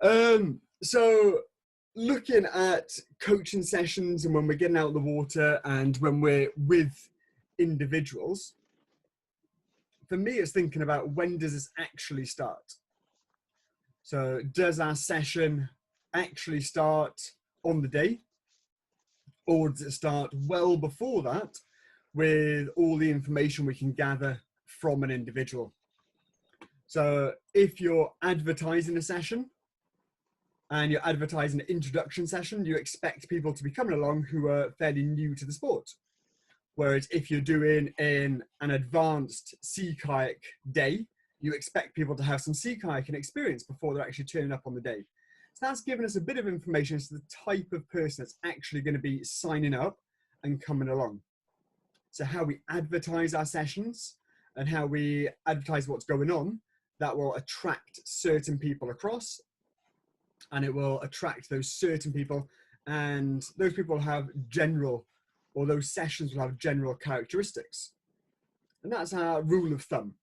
So looking at coaching sessions and when we're getting out of the water and when we're with individuals, for me, it's thinking about when does this actually start? So does our session actually start on the day, or does it start well before that with all the information we can gather from an individual? So if you're advertising a session and you're advertising an introduction session, you expect people to be coming along who are fairly new to the sport. Whereas if you're doing an advanced sea kayak day, you expect people to have some sea kayaking experience before they're actually turning up on the day. So that's given us a bit of information as to the type of person that's actually going to be signing up and coming along. So how we advertise our sessions and how we advertise what's going on, that will attract certain people across, and it will attract those certain people, and those people have general, or those sessions will have general characteristics. And that's our rule of thumb.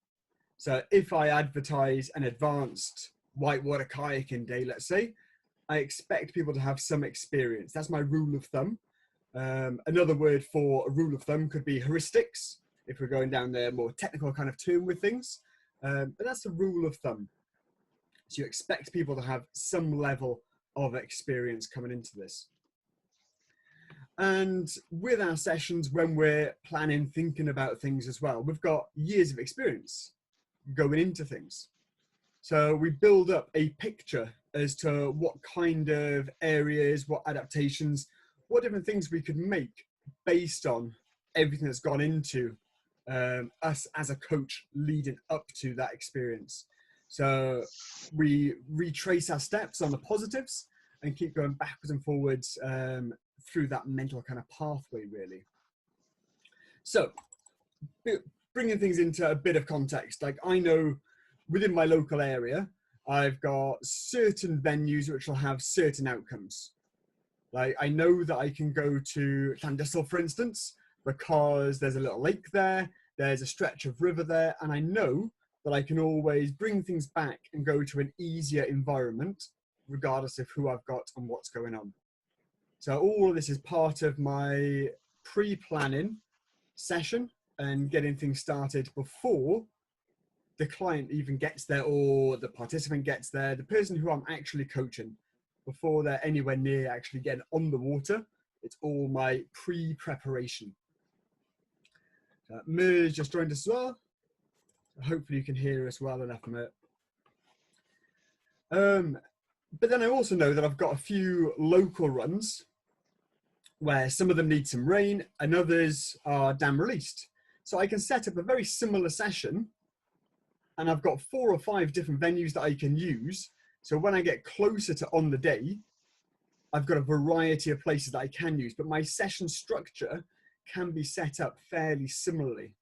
So if I advertise an advanced whitewater kayaking day, let's say, I expect people to have some experience. That's my rule of thumb. Another word for a rule of thumb could be heuristics, if we're going down the more technical kind of term with things. But that's the rule of thumb. So you expect people to have some level of experience coming into this. And with our sessions, when we're planning, thinking about things as well, we've got years of experience going into things. So we build up a picture as to what kind of areas, what adaptations, what different things we could make based on everything that's gone into us as a coach leading up to that experience. So we retrace our steps on the positives and keep going backwards and forwards through that mental kind of pathway, really. So bringing things into a bit of context, like I know within my local area, I've got certain venues which will have certain outcomes. Like I know that I can go to Llandyssil, for instance, because there's a little lake there, there's a stretch of river there, and I know that I can always bring things back and go to an easier environment, regardless of who I've got and what's going on. So all of this is part of my pre-planning session and getting things started before the client even gets there or the participant gets there, the person who I'm actually coaching, before they're anywhere near actually getting on the water. It's all my pre-preparation. Mer's just joined us as well. Hopefully you can hear us well enough, Mer. But then I also know that I've got a few local runs where some of them need some rain and others are dam released. So I can set up a very similar session and I've got 4 or 5 different venues that I can use. So when I get closer to on the day, I've got a variety of places that I can use, but my session structure can be set up fairly similarly.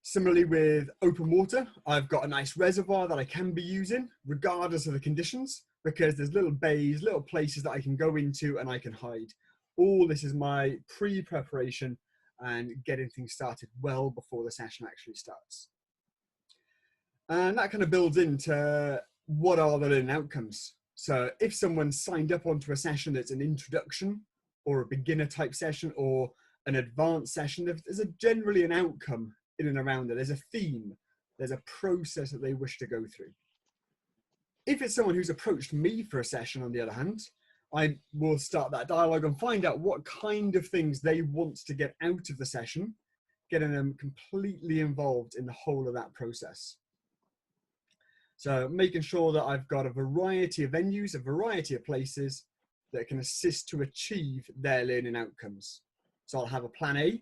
Similarly with open water, I've got a nice reservoir that I can be using regardless of the conditions, because there's little bays, little places that I can go into and I can hide. All this is my pre-preparation and getting things started well before the session actually starts. And that kind of builds into what are the learning outcomes. So if someone signed up onto a session that's an introduction or a beginner type session or an advanced session, there's generally an outcome in and around it. There's a theme, there's a process that they wish to go through. If it's someone who's approached me for a session, on the other hand, I will start that dialogue and find out what kind of things they want to get out of the session, getting them completely involved in the whole of that process. So making sure that I've got a variety of venues, a variety of places that can assist to achieve their learning outcomes. So I'll have a plan A,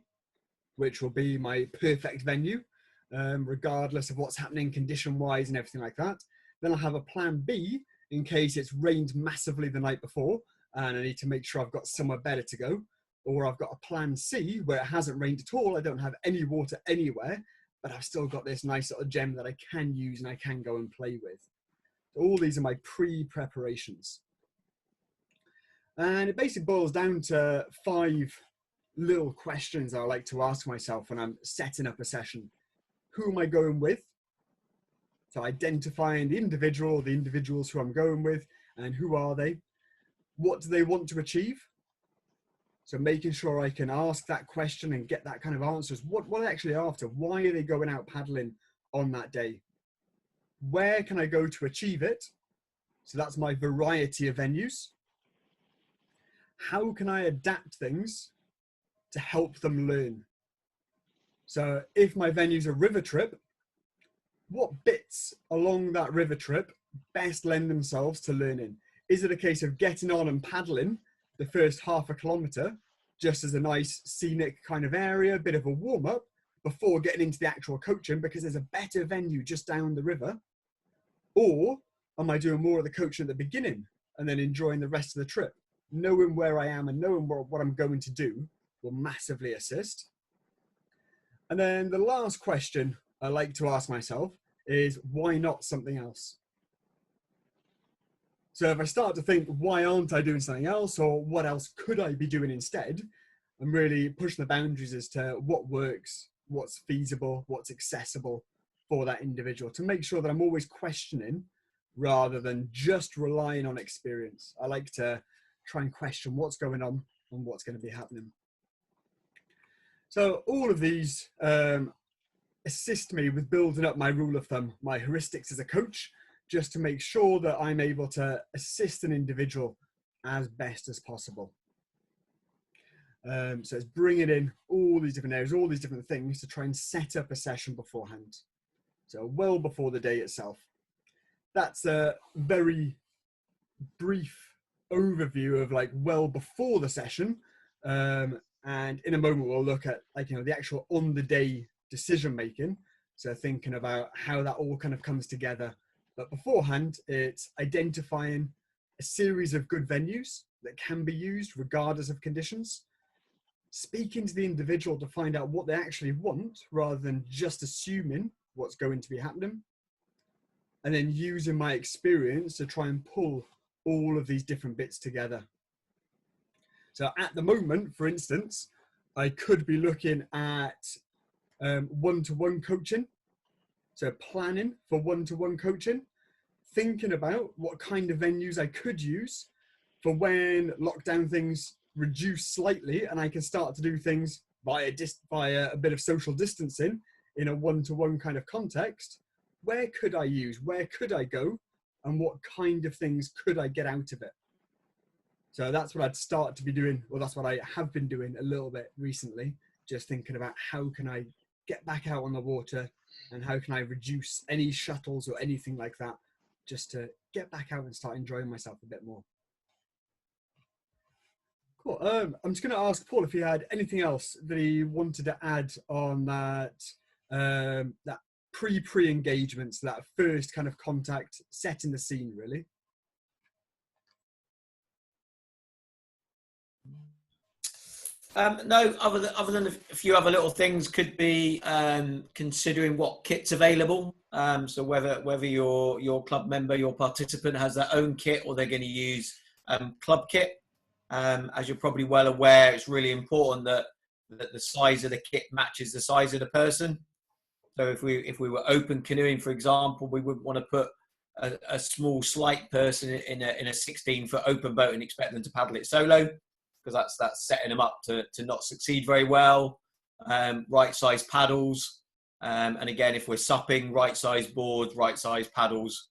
which will be my perfect venue, regardless of what's happening condition-wise and everything like that. Then I'll have a plan B in case it's rained massively the night before and I need to make sure I've got somewhere better to go. Or I've got a plan C where it hasn't rained at all, I don't have any water anywhere, but I've still got this nice little gem that I can use and I can go and play with. So all these are my pre-preparations. And it basically boils down to 5 little questions I like to ask myself when I'm setting up a session. Who am I going with? So identifying the individuals who I'm going with, and who are they? What do they want to achieve? So making sure I can ask that question and get that kind of answers. What are they actually after? Why are they going out paddling on that day? Where can I go to achieve it? So that's my variety of venues. How can I adapt things to help them learn? So if my venue's a river trip, what bits along that river trip best lend themselves to learning? Is it a case of getting on and paddling the first half a kilometre just as a nice scenic kind of area, a bit of a warm up before getting into the actual coaching because there's a better venue just down the river? Or am I doing more of the coaching at the beginning and then enjoying the rest of the trip? Knowing where I am and knowing what I'm going to do will massively assist. And then the last question I like to ask myself is, why not something else? So if I start to think, why aren't I doing something else, or what else could I be doing instead? I'm really pushing the boundaries as to what works, what's feasible, what's accessible for that individual, to make sure that I'm always questioning rather than just relying on experience. I like to try and question what's going on and what's going to be happening. So all of these assist me with building up my rule of thumb, my heuristics as a coach, just to make sure that I'm able to assist an individual as best as possible. So it's bringing in all these different areas, all these different things to try and set up a session beforehand. So well before the day itself. That's a very brief overview of like well before the session. And in a moment, we'll look at the actual on the day decision making. So thinking about how that all kind of comes together. But beforehand, it's identifying a series of good venues that can be used regardless of conditions. Speaking to the individual to find out what they actually want rather than just assuming what's going to be happening. And then using my experience to try and pull all of these different bits together. So at the moment, for instance, I could be looking at one-to-one coaching. So planning for one-to-one coaching, thinking about what kind of venues I could use for when lockdown things reduce slightly and I can start to do things via a bit of social distancing in a one-to-one kind of context. Where could I use? Where could I go? And what kind of things could I get out of it? So that's what I'd start to be doing. Well, that's what I have been doing a little bit recently, just thinking about how can I get back out on the water and how can I reduce any shuttles or anything like that, just to get back out and start enjoying myself a bit more. Cool. I'm just going to ask Paul if he had anything else that he wanted to add on that, that pre-engagement, so that first kind of contact, setting the scene, really. No, other than a few other little things, could be considering what kit's available. So whether your club member, your participant has their own kit or they're going to use club kit. As you're probably well aware, it's really important that the size of the kit matches the size of the person. So if we were open canoeing, for example, we wouldn't want to put a small, slight person in a 16-foot open boat and expect them to paddle it solo, because that's setting them up to not succeed very well. Right size paddles, and again, if we're supping, right size board, right size paddles,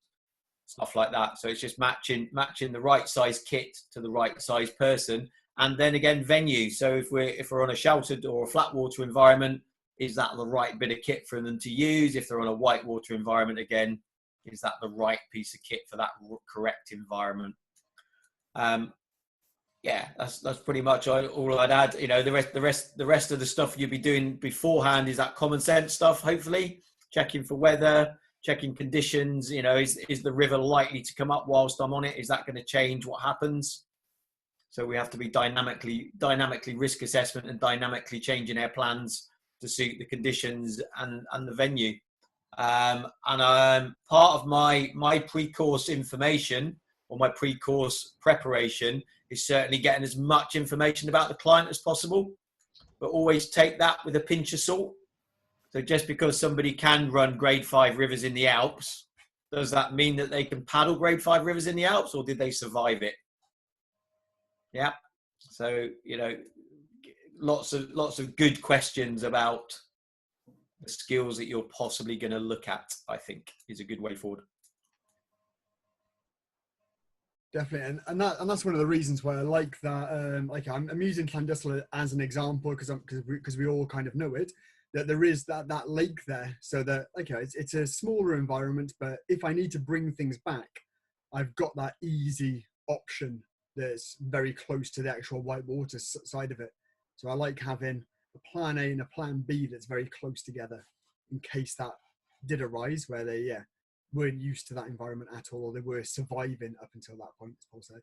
stuff like that. So it's just matching the right size kit to the right size person. And then again, venue. So if we're on a sheltered or a flat water environment, is that the right bit of kit for them to use? If they're on a white water environment, again, is that the right piece of kit for that correct environment? Yeah, that's pretty much all I'd add. The rest of the stuff you'll be doing beforehand is that common sense stuff. Hopefully, checking for weather, checking conditions. Is the river likely to come up whilst I'm on it? Is that going to change what happens? So we have to be dynamically risk assessment and dynamically changing our plans to suit the conditions and the venue. And part of my pre-course information or my pre-course preparation is certainly getting as much information about the client as possible, but always take that with a pinch of salt. So just because somebody can run grade 5 rivers in the Alps Does that mean that they can paddle grade 5 rivers in the Alps, or did they survive it? Yeah. So, you know, lots of good questions about the skills that you're possibly going to look at, I think, is a good way forward. Definitely, and that's one of the reasons why I like that. Like I'm using Llandyssil as an example because we all kind of know it, that there is that lake there, so that it's a smaller environment, but if I need to bring things back, I've got that easy option that's very close to the actual whitewater side of it. So I like having a plan A and a plan B that's very close together in case that did arise where they weren't used to that environment at all, or they were surviving up until that point, as Paul said.